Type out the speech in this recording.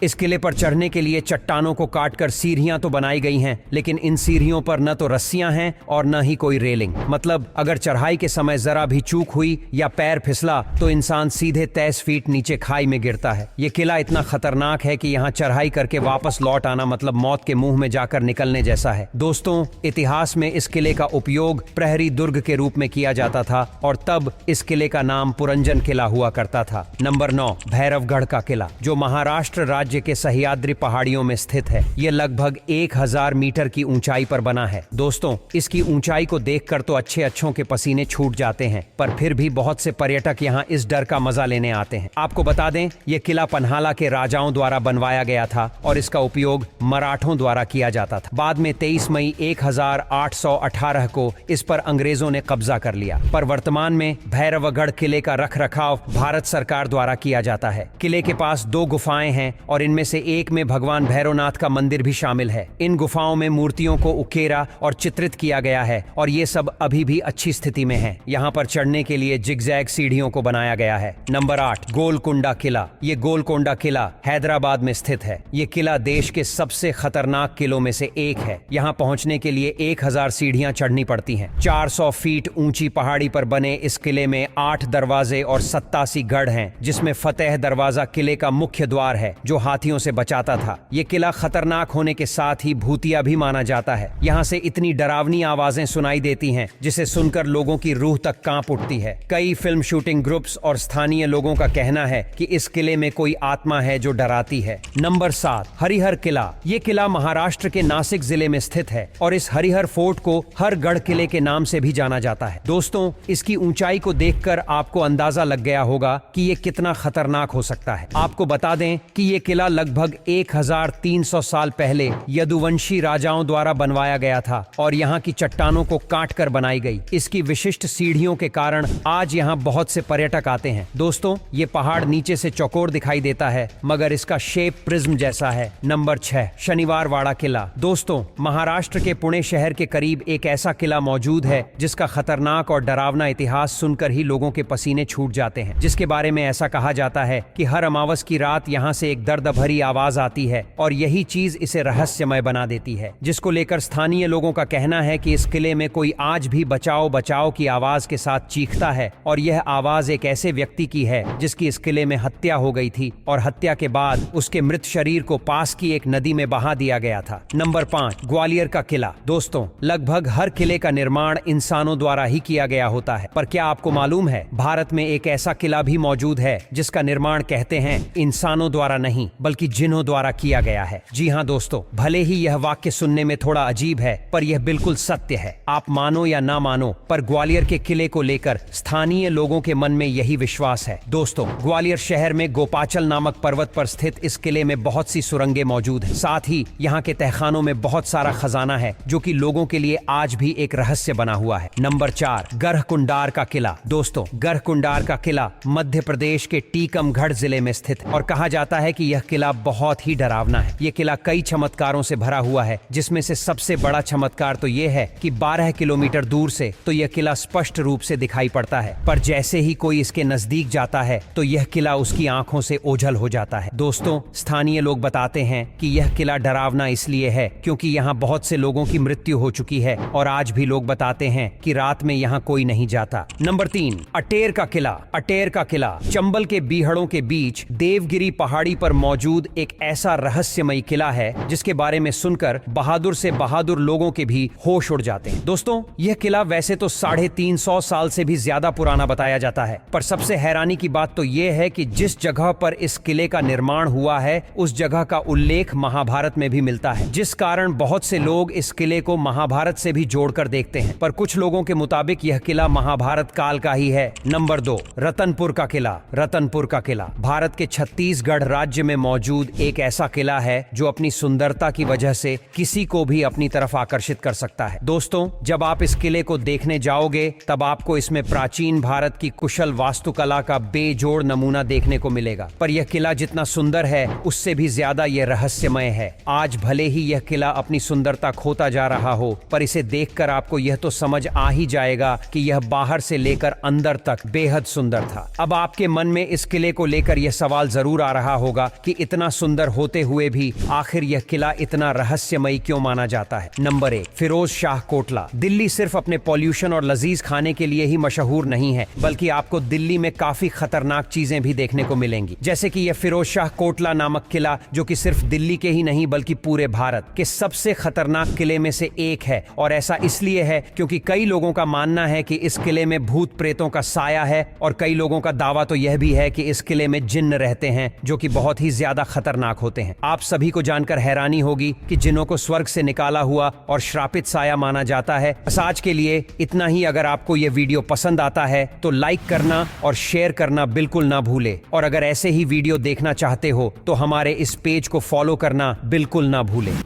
इस किले पर चढ़ने के लिए चट्टानों को काटकर सीढ़ियां तो बनाई गई हैं, लेकिन इन सीढ़ियों पर न तो रस्सियां हैं और न ही कोई रेलिंग। मतलब अगर चढ़ाई के समय जरा भी चूक हुई या पैर फिसला तो इंसान सीधे 23 फीट नीचे खाई में गिरता है। ये किला इतना खतरनाक है कि यहाँ चढ़ाई करके वापस लौट आना मतलब मौत के मुंह में जाकर निकलने जैसा है। दोस्तों, इतिहास में इस किले का उपयोग प्रहरी दुर्ग के रूप में किया जाता था और तब इस किले का नाम पुरंजन किला हुआ करता था। नंबर 9, भैरवगढ़ का किला, जो महाराष्ट्र राज्य के सह्याद्री पहाड़ियों में स्थित है। यह लगभग 1000 मीटर की ऊंचाई पर बना है। दोस्तों, इसकी ऊंचाई को देखकर तो अच्छों के पसीने छूट जाते हैं, पर फिर भी बहुत से पर्यटक यहाँ इस डर का मजा लेने आते हैं। आपको बता दें, यह किला पन्हाला के राजाओं द्वारा बनवाया गया था और इसका उपयोग मराठों द्वारा किया जाता था। बाद में 23 मई 1818 को इस पर अंग्रेजों ने कब्जा कर लिया, पर वर्तमान में भैरवगढ़ किले का रखरखाव भारत सरकार द्वारा किया जाता है। किले के पास 2 गुफाएं हैं और इनमें से एक में भगवान भैरवनाथ का मंदिर भी शामिल है। इन गुफाओं में मूर्तियों को उकेरा और चित्रित किया गया है और ये सब अभी भी अच्छी स्थिति में है। यहाँ पर चढ़ने के लिए जिगजैग सीढ़ियों को बनाया गया है। नंबर 8, गोलकुंडा किला। ये गोलकुंडा किला हैदराबाद में स्थित है। ये किला देश के सबसे खतरनाक किलों में से एक है। यहाँ पहुंचने के लिए 1000 सीढ़ियां चढ़नी पड़ती हैं। 400 फीट ऊंची पहाड़ी पर बने इस किले में 8 दरवाजे और 87 गढ़ हैं, जिसमें फतेह दरवाजा किले का मुख्य द्वार है जो हाथियों से बचाता था। ये किला खतरनाक होने के साथ ही भूतिया भी माना जाता है। यहाँ से इतनी डरावनी आवाजें सुनाई देती हैं जिसे सुनकर लोगों की रूह तक कांप उठती है। कई फिल्म शूटिंग ग्रुप्स और स्थानीय लोगों का कहना है कि इस किले में कोई आत्मा है जो डराती है। नंबर 7, हरिहर किला। ये किला महाराष्ट्र के नासिक जिले में स्थित है और इस हरिहर फोर्ट को हरगढ़ किले के नाम से भी जाना जाता है। दोस्तों, इसकी ऊंचाई को देखकर आपको अंदाजा लग गया होगा कि ये कितना खतरनाक हो सकता है। आपको बता दें कि ये किला लगभग 1300 साल पहले यदुवंशी राजाओं द्वारा बनवाया गया था और यहाँ की चट्टानों को काटकर बनाई गई। इसकी विशिष्ट सीढ़ियों के कारण आज यहाँ बहुत से पर्यटक आते हैं। दोस्तों, ये पहाड़ नीचे से चौकोर दिखाई देता है मगर इसका शेप प्रिज्म जैसा है। नंबर 6, शनिवारवाड़ा किला। दोस्तों, महाराष्ट्र के पुणे शहर के करीब एक ऐसा किला मौजूद है जिसका खतरनाक और डरावना इतिहास सुनकर ही लोगों के पसीने छूट जाते हैं। जिसके बारे में ऐसा कहा जाता है कि हर अमावस की रात यहाँ से एक दर्द भरी आवाज आती है और यही चीज इसे रहस्यमय बना देती है, जिसको लेकर स्थानीय लोगों का कहना है कि इस किले में कोई आज भी बचाओ बचाओ की आवाज के साथ चीखता है और यह आवाज एक ऐसे व्यक्ति की है जिसकी इस किले में हत्या हो गई थी और हत्या के बाद उसके मृत शरीर को पास की एक नदी में बहा दिया गया था। नंबर 5, ग्वालियर का किला। दोस्तों, लगभग हर किले का निर्माण इंसानों द्वारा ही किया गया होता है, पर क्या आपको मालूम है भारत में एक ऐसा किला भी मौजूद है जिसका निर्माण कहते हैं इंसानों द्वारा नहीं बल्कि जिन्हों द्वारा किया गया है। जी हाँ दोस्तों, भले ही यह वाक्य सुनने में थोड़ा अजीब है पर यह बिल्कुल सत्य है। आप मानो या ना मानो, पर ग्वालियर के किले को लेकर स्थानीय लोगों के मन में यही विश्वास है। दोस्तों, ग्वालियर शहर में गोपाचल नामक पर्वत पर स्थित इस किले में बहुत सी सुरंगें मौजूद हैं। साथ ही यहाँ के तहखानों में बहुत सारा खजाना है जो कि लोगों के लिए आज भी एक रहस्य बना हुआ है। नंबर 4, गढ़कुंडार का किला। दोस्तों, गढ़कुंडार का किला मध्य प्रदेश के टीकमगढ़ जिले में स्थित है और कहा जाता है कि यह किला बहुत ही डरावना है। यह किला कई चमत्कारों से भरा हुआ है, जिसमें से सबसे बड़ा चमत्कार तो यह है कि 12 किलोमीटर दूर से तो यह किला स्पष्ट रूप से दिखाई पड़ता है, पर जैसे ही कोई इसके नजदीक जाता है तो यह किला उसकी आंखों से ओझल हो जाता है। दोस्तों, स्थानीय लोग बताते हैं कि यह किला डरावना इसलिए है क्योंकि यहाँ बहुत से लोगों की मृत्यु हो चुकी है और आज भी लोग बताते हैं कि रात में यहाँ कोई नहीं जाता। नंबर 3, अटेर का किला। अटेर का किला चंबल के बीहड़ों के बीच देवगिरी पहाड़ी पर मौजूद एक ऐसा रहस्यमयी किला है जिसके बारे में सुनकर बहादुर से बहादुर लोगों के भी होश उड़ जाते हैं। दोस्तों, यह किला वैसे तो 350 साल से भी ज्यादा पुराना बताया जाता है, पर सबसे हैरानी की बात तो यह है कि जिस जगह पर इस किले का निर्माण हुआ है उस जगह का उल्लेख महाभारत में भी मिलता है, जिस कारण बहुत से लोग इस किले को महाभारत से भी जोड़कर देखते हैं, पर कुछ लोगों के मुताबिक यह किला महाभारत काल का ही है। नंबर 2, रतनपुर का किला। रतनपुर का किला भारत के छत्तीसगढ़ राज्य में मौजूद एक ऐसा किला है जो अपनी सुंदरता की वजह से किसी को भी अपनी तरफ आकर्षित कर सकता है। दोस्तों, जब आप इस किले को देखने जाओगे तब आपको इसमें प्राचीन भारत की कुशल वास्तुकला का बेजोड़ नमूना देखने को मिलेगा, पर यह किला जितना सुंदर है उससे भी ज्यादा यह रहस्यमय है। आज भले ही यह किला अपनी सुंदरता खोता जा रहा हो, पर इसे देखकर आपको यह तो समझ आ ही जाएगा कि यह बाहर से लेकर अंदर तक बेहद सुंदर था। अब आपके मन में इस किले को लेकर यह सवाल जरूर आ रहा होगा कि इतना सुंदर होते हुए भी आखिर यह किला इतना रहस्यमयी क्यों माना जाता है? नंबर 1, फिरोज शाह कोटला। दिल्ली सिर्फ अपने पॉल्यूशन और लजीज खाने के लिए ही मशहूर नहीं है, बल्कि आपको दिल्ली में काफी खतरनाक चीजें भी देखने को मिलेंगी, जैसे कि यह फिरोज शाह कोटला नामक किला, जो कि सिर्फ दिल्ली के ही नहीं बल्कि पूरे भारत के सबसे खतरनाक किले में से एक है। और ऐसा इसलिए है क्योंकि कई लोगों का मानना है कि इस किले में भूत प्रेतों का साया है, और कई लोगों का दावा तो यह भी है कि इस किले में जिन्न रहते हैं, जो कि बहुत ही ज्यादा खतरनाक होते हैं। आप सभी को जानकर हैरानी होगी कि जिन्नों को स्वर्ग से निकाला हुआ और श्रापित साया माना जाता है। बस आज के लिए इतना ही। अगर आपको यह वीडियो पसंद आता है तो लाइक करना और शेयर करना बिल्कुल ना भूले, और अगर ऐसे ही वीडियो देखना चाहते हो तो हमारे इस पेज को फॉलो करना बिल्कुल ना भूलें।